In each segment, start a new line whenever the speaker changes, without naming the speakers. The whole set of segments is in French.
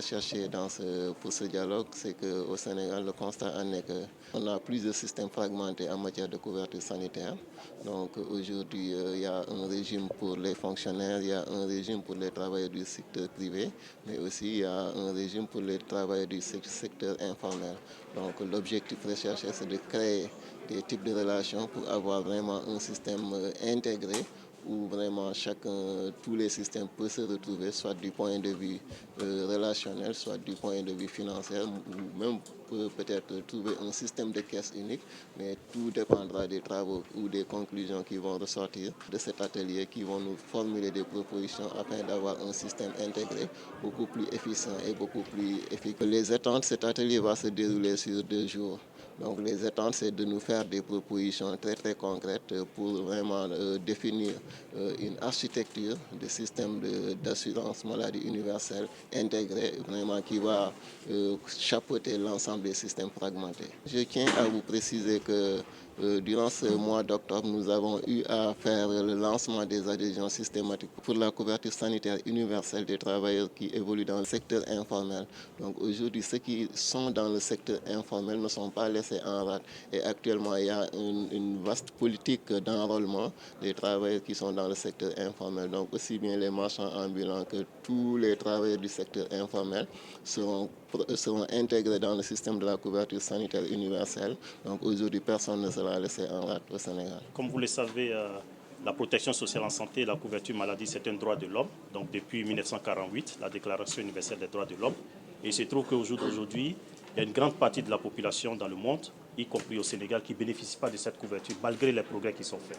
recherché pour ce dialogue, c'est qu'au Sénégal, le constat en est qu'on a plus de systèmes fragmentés en matière de couverture sanitaire. Donc aujourd'hui, il y a un régime pour les fonctionnaires, il y a un régime pour les travailleurs du secteur privé, mais aussi il y a un régime pour les travailleurs du secteur informel. Donc l'objectif recherché, c'est de créer des types de relations pour avoir vraiment un système intégré où vraiment tous les systèmes peuvent se retrouver, soit du point de vue relationnel, soit du point de vue financier, ou même peut-être trouver un système de caisse unique, mais tout dépendra des travaux ou des conclusions qui vont ressortir de cet atelier, qui vont nous formuler des propositions afin d'avoir un système intégré beaucoup plus efficient et beaucoup plus efficace. Les attentes, cet atelier va se dérouler sur 2 jours. Donc les attentes, c'est de nous faire des propositions très concrètes pour vraiment définir une architecture de système d'assurance maladie universelle intégré, vraiment qui va chapeauter l'ensemble des systèmes fragmentés. Je tiens à vous préciser que durant ce mois d'octobre, nous avons eu à faire le lancement des adhésions systématiques pour la couverture sanitaire universelle des travailleurs qui évoluent dans le secteur informel. Donc aujourd'hui, ceux qui sont dans le secteur informel ne sont pas laissés en rade. Et actuellement, il y a une vaste politique d'enrôlement des travailleurs qui sont dans le secteur informel. Donc aussi bien les marchands ambulants que tous les travailleurs du secteur informel seront intégrés dans le système de la couverture sanitaire universelle. Donc aujourd'hui, personne ne sera laissé en rade au Sénégal.
Comme vous le savez, la protection sociale en santé et la couverture maladie, c'est un droit de l'homme. Donc depuis 1948, la Déclaration universelle des droits de l'homme. Et il se trouve qu'aujourd'hui, il y a une grande partie de la population dans le monde, y compris au Sénégal, qui ne bénéficie pas de cette couverture, malgré les progrès qui sont faits.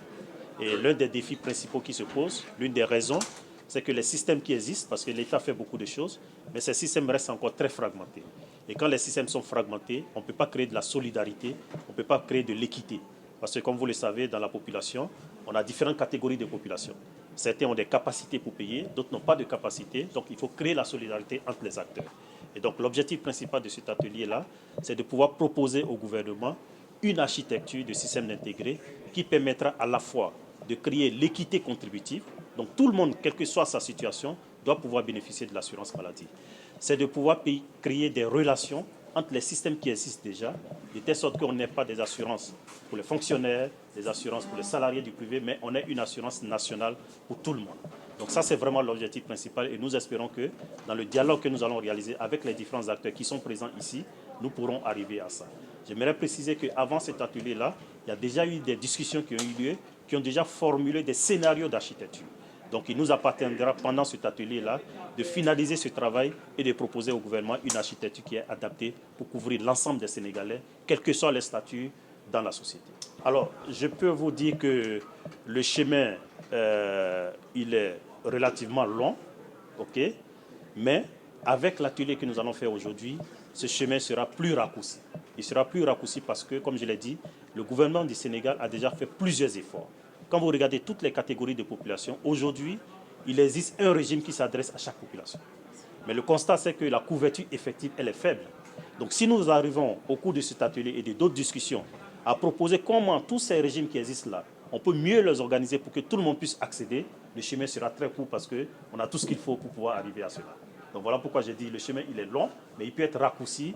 Et l'un des défis principaux qui se posent, l'une des raisons, c'est que les systèmes qui existent, parce que l'État fait beaucoup de choses, mais ces systèmes restent encore très fragmentés. Et quand les systèmes sont fragmentés, on ne peut pas créer de la solidarité, on ne peut pas créer de l'équité. Parce que comme vous le savez, dans la population, on a différentes catégories de population. Certains ont des capacités pour payer, d'autres n'ont pas de capacité. Donc il faut créer la solidarité entre les acteurs. Et donc l'objectif principal de cet atelier-là, c'est de pouvoir proposer au gouvernement une architecture de système intégré qui permettra à la fois de créer l'équité contributive. Donc tout le monde, quelle que soit sa situation, doit pouvoir bénéficier de l'assurance maladie. C'est de pouvoir créer des relations entre les systèmes qui existent déjà, de telle sorte qu'on n'ait pas des assurances pour les fonctionnaires, des assurances pour les salariés du privé, mais on ait une assurance nationale pour tout le monde. Donc ça, c'est vraiment l'objectif principal et nous espérons que dans le dialogue que nous allons réaliser avec les différents acteurs qui sont présents ici, nous pourrons arriver à ça. J'aimerais préciser qu'avant cet atelier-là, il y a déjà eu des discussions qui ont eu lieu, qui ont déjà formulé des scénarios d'architecture. Donc il nous appartiendra pendant cet atelier-là de finaliser ce travail et de proposer au gouvernement une architecture qui est adaptée pour couvrir l'ensemble des Sénégalais, quel que soit les statuts dans la société. Alors, je peux vous dire que le chemin, il est relativement long, ok, mais avec l'atelier que nous allons faire aujourd'hui, ce chemin sera plus raccourci. Il sera plus raccourci parce que, comme je l'ai dit, le gouvernement du Sénégal a déjà fait plusieurs efforts. Quand vous regardez toutes les catégories de population, aujourd'hui, il existe un régime qui s'adresse à chaque population. Mais le constat, c'est que la couverture effective, elle est faible. Donc si nous arrivons au cours de cet atelier et d'autres discussions à proposer comment tous ces régimes qui existent là, on peut mieux les organiser pour que tout le monde puisse accéder, le chemin sera très court parce qu'on a tout ce qu'il faut pour pouvoir arriver à cela. Donc voilà pourquoi j'ai dit que le chemin, il est long, mais il peut être raccourci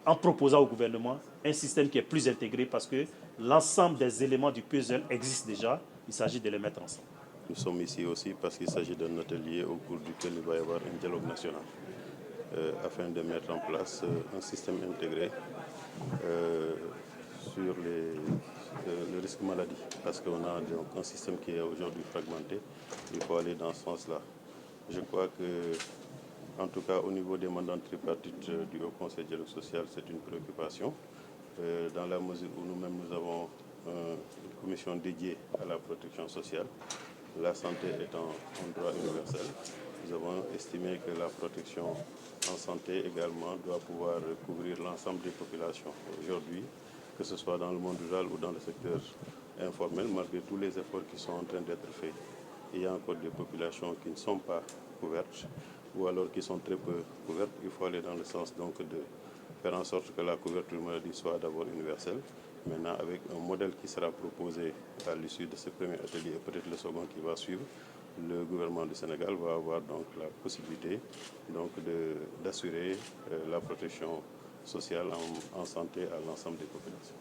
en proposant au gouvernement un système qui est plus intégré parce que l'ensemble des éléments du puzzle existent déjà, il s'agit de les mettre ensemble.
Nous sommes ici aussi parce qu'il s'agit d'un atelier au cours duquel il va y avoir un dialogue national afin de mettre en place un système intégré sur le risque maladie. Parce qu'on a donc un système qui est aujourd'hui fragmenté, il faut aller dans ce sens-là. Je crois que, en tout cas au niveau des mandats tripartites du Haut Conseil dialogue social, c'est une préoccupation. Dans la mesure où nous-mêmes nous avons une commission dédiée à la protection sociale, la santé étant un droit universel, nous avons estimé que la protection en santé également doit pouvoir couvrir l'ensemble des populations. Aujourd'hui, que ce soit dans le monde rural ou dans le secteur informel, malgré tous les efforts qui sont en train d'être faits, il y a encore des populations qui ne sont pas couvertes ou alors qui sont très peu couvertes. Il faut aller dans le sens donc de faire en sorte que la couverture maladie soit d'abord universelle. Maintenant, avec un modèle qui sera proposé à l'issue de ce premier atelier et peut-être le second qui va suivre, le gouvernement du Sénégal va avoir donc la possibilité donc d'assurer la protection sociale en santé à l'ensemble des populations.